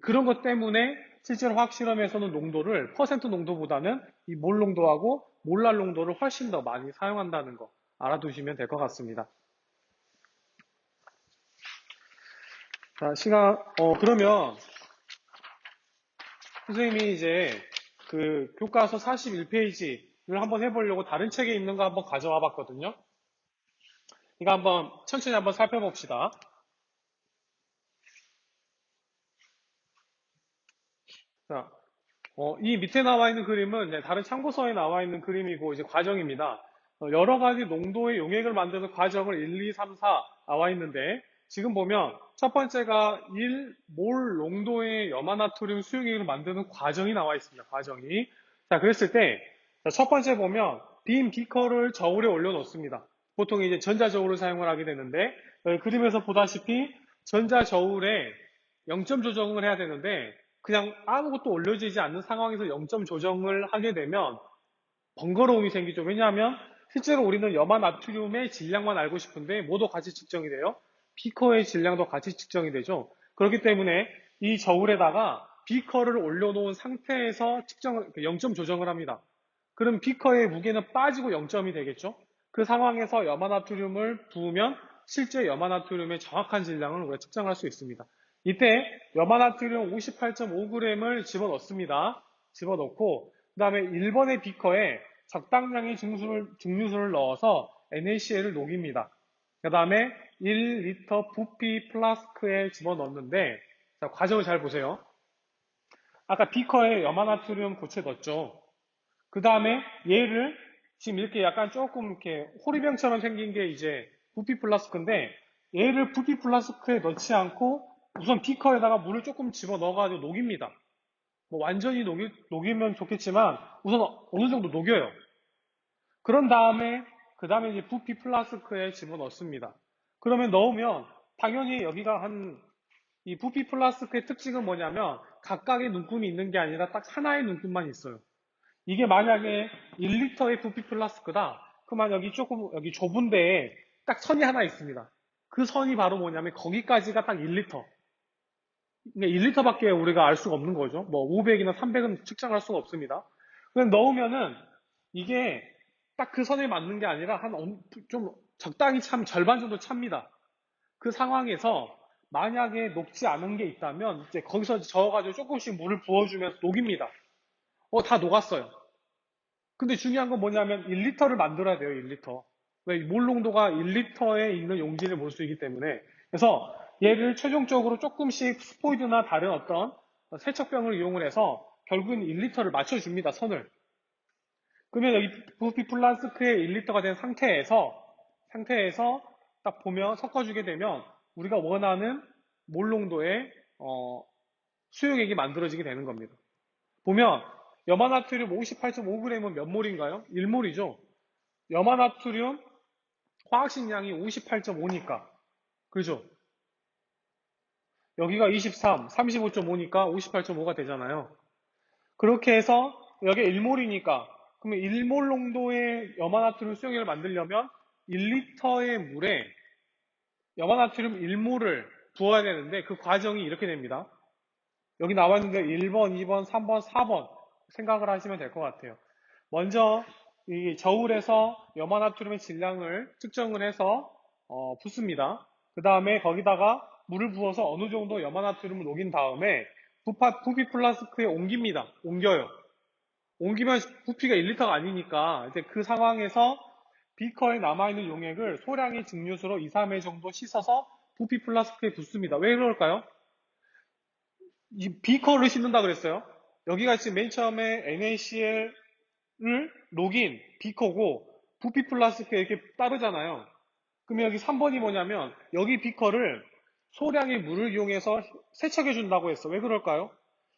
그런 것 때문에 실제로 화학 실험에서는 농도를 퍼센트 농도보다는 이 몰 농도하고 몰랄 농도를 훨씬 더 많이 사용한다는 거 알아두시면 될 것 같습니다. 자, 그러면 선생님이 이제 그 교과서 41페이지를 한번 해보려고 다른 책에 있는 거 한번 가져와 봤거든요. 이거 한번 천천히 한번 살펴봅시다. 자, 이 밑에 나와 있는 그림은 다른 참고서에 나와 있는 그림이고 이제 과정입니다. 여러 가지 농도의 용액을 만드는 과정을 1, 2, 3, 4 나와 있는데 지금 보면 첫 번째가 1몰 농도의 염화나트륨 수용액을 만드는 과정이 나와 있습니다. 과정이. 자, 그랬을 때 첫 번째 보면 빈 비커를 저울에 올려놓습니다. 보통 이제 전자저울을 사용을 하게 되는데 그림에서 보다시피 전자저울에 0점 조정을 해야 되는데 그냥 아무것도 올려지지 않는 상황에서 0점 조정을 하게 되면 번거로움이 생기죠. 왜냐하면 실제로 우리는 염화 나트륨의 질량만 알고 싶은데 뭐도 같이 측정이 돼요. 비커의 질량도 같이 측정이 되죠. 그렇기 때문에 이 저울에다가 비커를 올려놓은 상태에서 0점 조정을 합니다. 그럼 비커의 무게는 빠지고 0점이 되겠죠. 그 상황에서 염화 나트륨을 부으면 실제 염화 나트륨의 정확한 질량을 우리가 측정할 수 있습니다. 이때 염화 나트륨 58.5g을 집어넣습니다. 집어넣고 그 다음에 1번의 비커에 적당량의 증류수를 넣어서 NaCl을 녹입니다. 그 다음에 1리터 부피 플라스크에 집어넣는데 자, 과정을 잘 보세요. 아까 비커에 염화나트륨 고체 넣었죠. 그 다음에 얘를 지금 이렇게 약간 조금 이렇게 호리병처럼 생긴 게 이제 부피 플라스크인데 얘를 부피 플라스크에 넣지 않고 우선 비커에다가 물을 조금 집어 넣어가지고 녹입니다. 뭐 완전히 녹이면 좋겠지만 우선 어느 정도 녹여요. 그런 다음에 그 다음에 이제 부피 플라스크에 집어넣습니다. 그러면 넣으면 당연히 여기가 이 부피 플라스크의 특징은 뭐냐면 각각의 눈금이 있는 게 아니라 딱 하나의 눈금만 있어요. 이게 만약에 1리터의 부피 플라스크다. 그러면 여기 좁은 데에 딱 선이 하나 있습니다. 그 선이 바로 뭐냐면 거기까지가 딱 1리터. 그러니까 1리터밖에 우리가 알 수가 없는 거죠. 뭐 500이나 300은 측정할 수가 없습니다. 그냥 넣으면은 이게 딱 그 선에 맞는 게 아니라 좀 적당히 절반 정도 찹니다. 그 상황에서 만약에 녹지 않은 게 있다면 이제 거기서 저어가지고 조금씩 물을 부어주면서 녹입니다. 다 녹았어요. 근데 중요한 건 뭐냐면 1리터를 만들어야 돼요, 1리터. 왜? 물 농도가 1리터에 있는 용지를 볼 수 있기 때문에. 그래서 얘를 최종적으로 조금씩 스포이드나 다른 어떤 세척병을 이용을 해서 결국은 1리터를 맞춰줍니다, 선을. 그러면 여기 부피 플라스크에 1리터가 된 상태에서 딱 보면 섞어주게 되면 우리가 원하는 몰 농도의 수용액이 만들어지게 되는 겁니다. 보면 염화나트륨 58.5g은 몇 몰인가요? 1몰이죠. 염화나트륨 화학식량이 58.5니까 그죠? 여기가 23, 35.5니까 58.5가 되잖아요. 그렇게 해서 여기 1몰이니까 그러면 1몰 농도의 염화나트륨 수용액을 만들려면 1리터의 물에 염화나트륨 1몰을 부어야 되는데 그 과정이 이렇게 됩니다. 여기 나와 있는데 1번, 2번, 3번, 4번 생각을 하시면 될 것 같아요. 먼저 이 저울에서 염화나트륨의 질량을 측정을 해서 붓습니다. 그 다음에 거기다가 물을 부어서 어느 정도 염화나트륨을 녹인 다음에 부피 플라스크에 옮깁니다. 옮겨요. 옮기면 부피가 1리터가 아니니까 이제 그 상황에서 비커에 남아있는 용액을 소량의 증류수로 2, 3회 정도 씻어서 부피 플라스크에 붓습니다. 왜 그럴까요? 이 비커를 씻는다 그랬어요. 여기가 지금 맨 처음에 NaCl을 녹인 비커고 부피 플라스크에 이렇게 따르잖아요. 그러면 여기 3번이 뭐냐면 여기 비커를 소량의 물을 이용해서 세척해 준다고 했어. 왜 그럴까요?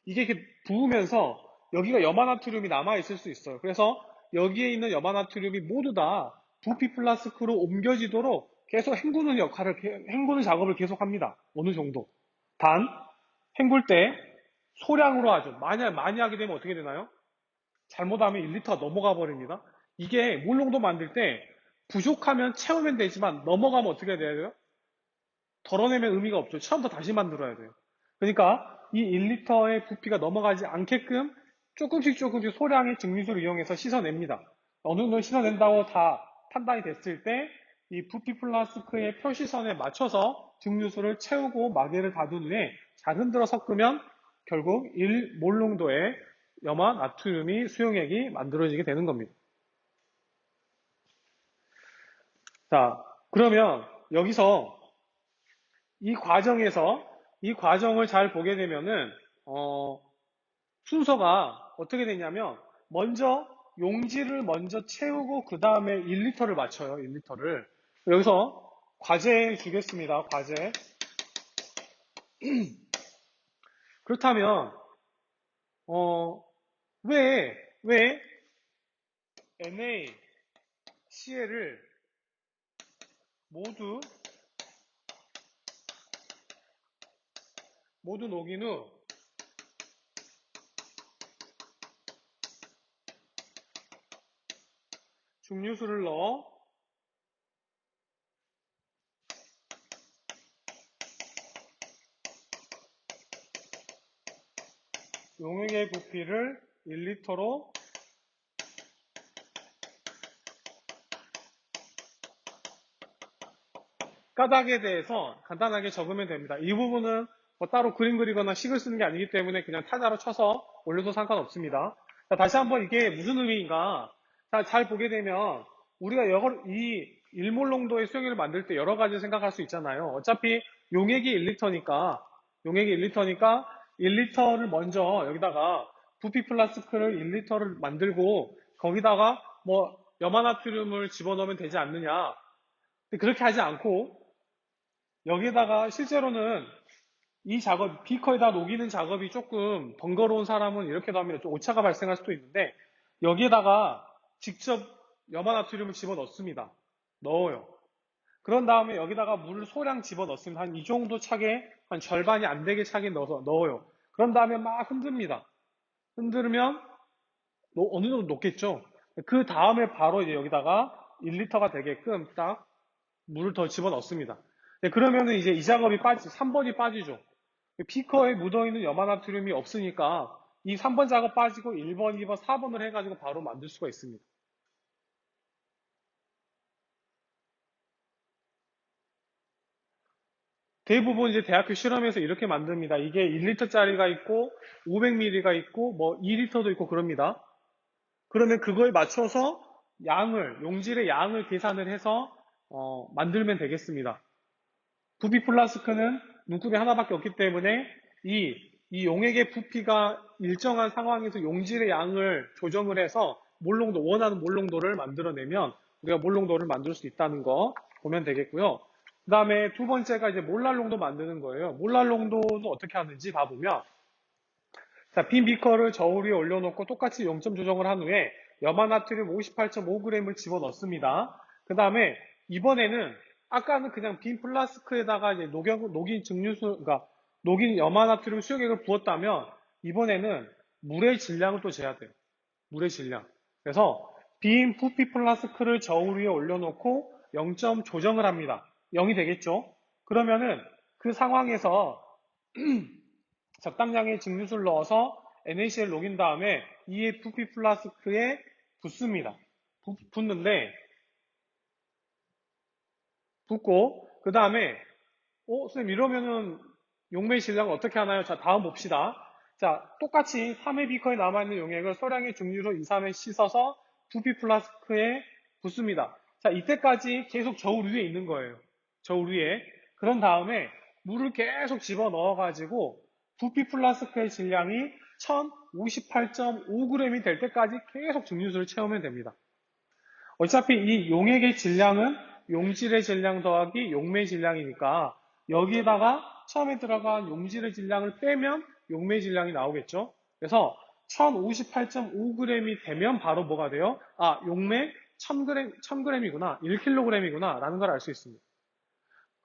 이게 이렇게 부으면서 여기가 염화나트륨이 남아있을 수 있어요. 그래서 여기에 있는 염화나트륨이 모두 다 부피 플라스크로 옮겨지도록 계속 헹구는 작업을 계속 합니다. 어느 정도. 단, 헹굴 때 소량으로 하죠. 많이 하게 되면 어떻게 되나요? 잘못하면 1리터가 넘어가 버립니다. 이게 물 농도 만들 때 부족하면 채우면 되지만 넘어가면 어떻게 돼야 돼요? 덜어내면 의미가 없죠. 처음부터 다시 만들어야 돼요. 그러니까 이 1리터의 부피가 넘어가지 않게끔 조금씩 소량의 증류수를 이용해서 씻어냅니다. 어느 정도 씻어낸다고 다 판단이 됐을 때 이 부피 플라스크의 표시선에 맞춰서 증류수를 채우고 마개를 닫은 후에 잘 흔들어 섞으면 결국 1몰 농도의 염화 나트륨이 수용액이 만들어지게 되는 겁니다. 자, 그러면 여기서 이 과정을 잘 보게 되면은 순서가 어떻게 되냐면 용지를 먼저 채우고 그 다음에 1리터를 맞춰요. 1리터를 여기서 과제 주겠습니다. 과제. 그렇다면 왜 NaCl을 모두 모두 녹인 후 증류수를 넣어 용액의 부피를 1리터로 까닭에 대해서 간단하게 적으면 됩니다. 이 부분은 뭐 따로 그림 그리거나 식을 쓰는 게 아니기 때문에 그냥 타자로 쳐서 올려도 상관없습니다. 자, 다시 한번 이게 무슨 의미인가? 자, 잘 보게 되면 우리가 이 일몰농도의 수용액을 만들 때 여러 가지 생각할 수 있잖아요. 어차피 용액이 1리터니까 1리터를 먼저 여기다가 부피 플라스크를 1리터를 만들고 거기다가 뭐 염화나트륨을 집어넣으면 되지 않느냐. 근데 그렇게 하지 않고 여기에다가 실제로는 이 작업, 비커에다 녹이는 작업이 조금 번거로운 사람은 이렇게도 하면 좀 오차가 발생할 수도 있는데 여기에다가 직접 염화나트륨을 집어 넣습니다. 넣어요. 그런 다음에 여기다가 물을 소량 집어 넣습니다. 한 이 정도 차게, 한 절반이 안 되게 차게 넣어요. 그런 다음에 막 흔듭니다. 흔들면 어느 정도 녹겠죠? 그 다음에 바로 이제 여기다가 1리터가 되게끔 딱 물을 더 집어 넣습니다. 네, 그러면은 이제 이 작업이 3번이 빠지죠. 비커에 묻어있는 염화나트륨이 없으니까 이 3번 작업 빠지고 1번, 2번, 4번을 해가지고 바로 만들 수가 있습니다. 대부분 이제 대학교 실험에서 이렇게 만듭니다. 이게 1리터짜리가 있고 500ml가 있고 뭐 2리터도 있고 그럽니다. 그러면 그거에 맞춰서 용질의 양을 계산을 해서 만들면 되겠습니다. 부피 플라스크는 눈곱이 하나밖에 없기 때문에 이 용액의 부피가 일정한 상황에서 용질의 양을 조정을 해서 원하는 몰농도를 만들어내면 우리가 몰농도를 만들 수 있다는 거 보면 되겠고요. 그 다음에 두 번째가 이제 몰랄농도 만드는 거예요. 몰랄농도는 어떻게 하는지 봐보면 자, 빈 비커를 저울 위에 올려놓고 똑같이 0점 조정을 한 후에 염화나트륨 58.5g을 집어넣습니다. 그 다음에 이번에는 아까는 그냥 빈 플라스크에다가 이제 녹인 증류수, 그러니까 녹인 염화나트륨 수용액을 부었다면 이번에는 물의 질량을 또 재야 돼요. 물의 질량. 그래서 빈 부피 플라스크를 저울 위에 올려놓고 0점 조정을 합니다. 0이 되겠죠? 그러면은 그 상황에서 적당량의 증류수를 넣어서 NaCl 녹인 다음에 EFP 플라스크에 붓습니다. 붓는데 붓고 그 다음에 선생님 이러면은 용매 질량을 어떻게 하나요? 자, 다음 봅시다. 자, 똑같이 3회 비커에 남아있는 용액을 소량의 증류로 2, 3회 씻어서 부피 플라스크에 붓습니다. 자, 이때까지 계속 저울 위에 있는 거예요. 저울 위에. 그런 다음에 물을 계속 집어 넣어가지고 부피 플라스크의 질량이 1058.5g이 될 때까지 계속 증류수를 채우면 됩니다. 어차피 이 용액의 질량은 용질의 질량 더하기 용매의 질량이니까 여기에다가 처음에 들어간 용질의 질량을 빼면 용매의 질량이 나오겠죠. 그래서 1058.5g이 되면 바로 뭐가 돼요? 아, 용매 1000g이구나, 1kg이구나 라는 걸 알 수 있습니다.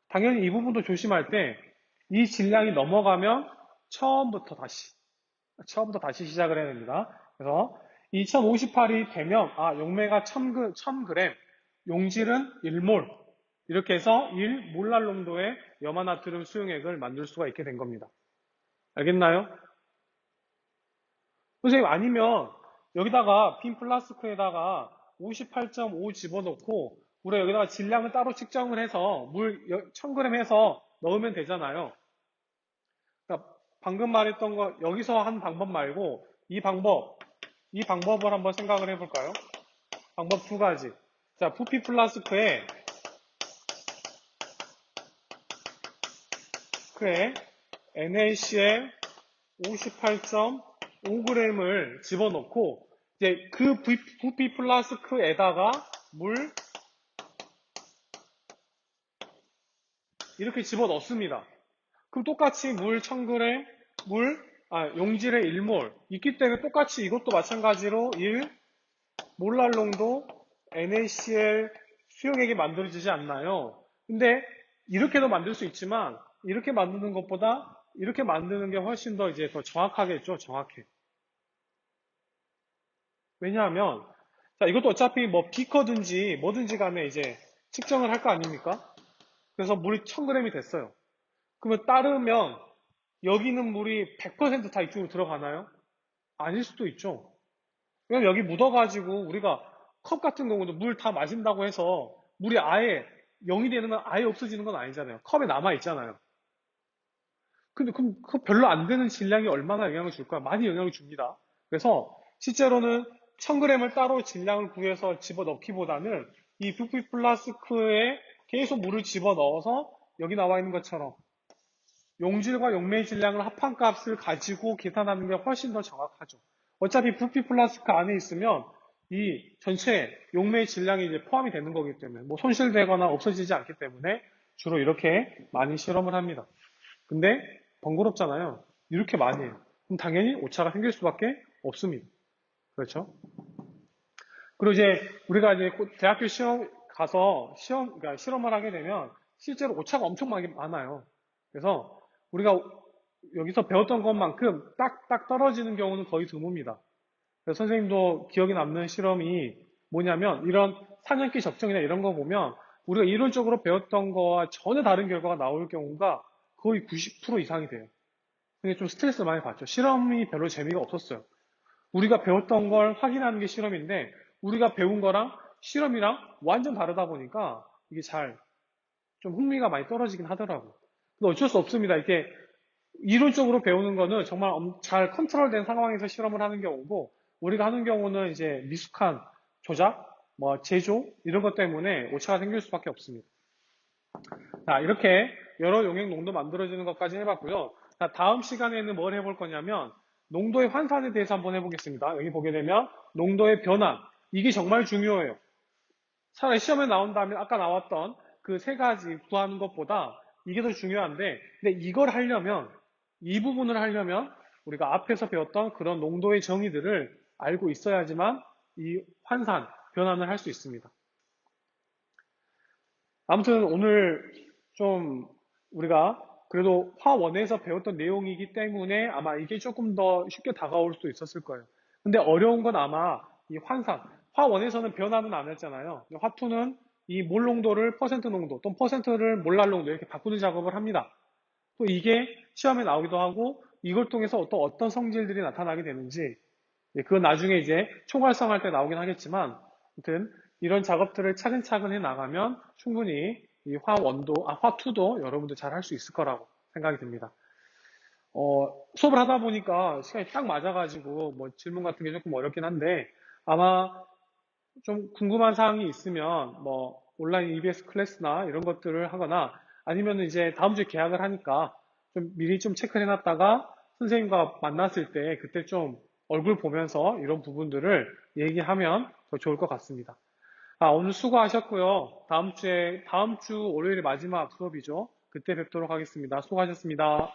당연히 이 부분도 조심할 때 이 질량이 넘어가면 처음부터 다시 시작을 해야 됩니다. 그래서 2058이 되면 용매가 1000g, 용질은 1몰 이렇게 해서 1몰랄 농도의 염화나트륨 수용액을 만들 수가 있게 된 겁니다. 알겠나요? 선생님 아니면 여기다가 빈 플라스크에다가 58.5 집어넣고 우리가 여기다가 질량을 따로 측정을 해서 물 1000g 해서 넣으면 되잖아요. 그러니까 방금 말했던 거 여기서 한 방법 말고 이 방법을 한번 생각을 해볼까요? 방법 두 가지. 자, 부피 플라스크에 NaCl 58.5g을 집어넣고 이제 그 부피 플라스크에다가 물 이렇게 집어넣습니다. 그럼 똑같이 물 1000g, 용질의 1몰 있기 때문에 똑같이 이것도 마찬가지로 1몰랄 농도 NaCl 수용액이 만들어지지 않나요? 근데 이렇게도 만들 수 있지만 이렇게 만드는 것보다 이렇게 만드는 게 훨씬 더 이제 더 정확하겠죠, 정확해. 왜냐하면, 자, 이것도 어차피 뭐 비커든지 뭐든지 간에 이제 측정을 할 거 아닙니까? 그래서 물이 1000g이 됐어요. 그러면 따르면 여기는 물이 100%다 이쪽으로 들어가나요? 아닐 수도 있죠. 왜냐면 여기 묻어가지고 우리가 컵 같은 경우도 물 다 마신다고 해서 물이 아예 0이 되는 건 아예 없어지는 건 아니잖아요. 컵에 남아 있잖아요. 근데 그 별로 안 되는 질량이 얼마나 영향을 줄까? 많이 영향을 줍니다. 그래서 실제로는 1000g을 따로 질량을 구해서 집어넣기보다는 이 부피 플라스크에 계속 물을 집어넣어서 여기 나와 있는 것처럼 용질과 용매의 질량을 합한 값을 가지고 계산하는 게 훨씬 더 정확하죠. 어차피 부피 플라스크 안에 있으면 이 전체 용매의 질량이 이제 포함이 되는 거기 때문에 뭐 손실되거나 없어지지 않기 때문에 주로 이렇게 많이 실험을 합니다. 근데 번거롭잖아요. 이렇게 많이 해요. 그럼 당연히 오차가 생길 수밖에 없습니다. 그렇죠? 그리고 이제 우리가 이제 대학교 시험 가서 그러니까 실험을 하게 되면 실제로 오차가 엄청 많아요. 그래서 우리가 여기서 배웠던 것만큼 딱딱 떨어지는 경우는 거의 드뭅니다. 그래서 선생님도 기억에 남는 실험이 뭐냐면 이런 사년기 적정이나 이런 거 보면 우리가 이론적으로 배웠던 거와 전혀 다른 결과가 나올 경우가 거의 90% 이상이 돼요. 근데 좀 스트레스를 많이 받죠. 실험이 별로 재미가 없었어요. 우리가 배웠던 걸 확인하는 게 실험인데 우리가 배운 거랑 실험이랑 완전 다르다 보니까 이게 잘 좀 흥미가 많이 떨어지긴 하더라고요. 근데 어쩔 수 없습니다. 이게 이론적으로 배우는 거는 정말 잘 컨트롤된 상황에서 실험을 하는 경우고 우리가 하는 경우는 이제 미숙한 조작, 뭐 제조 이런 것 때문에 오차가 생길 수밖에 없습니다. 자, 이렇게 여러 용액 농도 만들어지는 것까지 해봤고요. 자, 다음 시간에는 뭘 해볼 거냐면 농도의 환산에 대해서 한번 해보겠습니다. 여기 보게 되면 농도의 변화 이게 정말 중요해요. 차라리 시험에 나온다면 아까 나왔던 그 세 가지 구하는 것보다 이게 더 중요한데 근데 이걸 하려면 이 부분을 하려면 우리가 앞에서 배웠던 그런 농도의 정의들을 알고 있어야지만 이 환산, 변환을 할 수 있습니다. 아무튼 오늘 좀 우리가 그래도 화원에서 배웠던 내용이기 때문에 아마 이게 조금 더 쉽게 다가올 수도 있었을 거예요. 근데 어려운 건 아마 이 환산. 화원에서는 변화는 안 했잖아요. 화투는 이 몰 농도를 퍼센트 농도 또는 퍼센트를 몰랄 농도 이렇게 바꾸는 작업을 합니다. 또 이게 시험에 나오기도 하고 이걸 통해서 또 어떤 성질들이 나타나게 되는지 그건 나중에 이제 총괄성 할 때 나오긴 하겠지만 아무튼 이런 작업들을 차근차근 해 나가면 충분히 이 화투도 여러분들 잘 할 수 있을 거라고 생각이 듭니다. 수업을 하다 보니까 시간이 딱 맞아가지고 뭐 질문 같은 게 조금 어렵긴 한데 아마 좀 궁금한 사항이 있으면 뭐 온라인 EBS 클래스나 이런 것들을 하거나 아니면 이제 다음 주에 개학을 하니까 좀 미리 좀 체크를 해놨다가 선생님과 만났을 때 그때 좀 얼굴 보면서 이런 부분들을 얘기하면 더 좋을 것 같습니다. 오늘 수고하셨고요. 다음 주 월요일이 마지막 수업이죠. 그때 뵙도록 하겠습니다. 수고하셨습니다.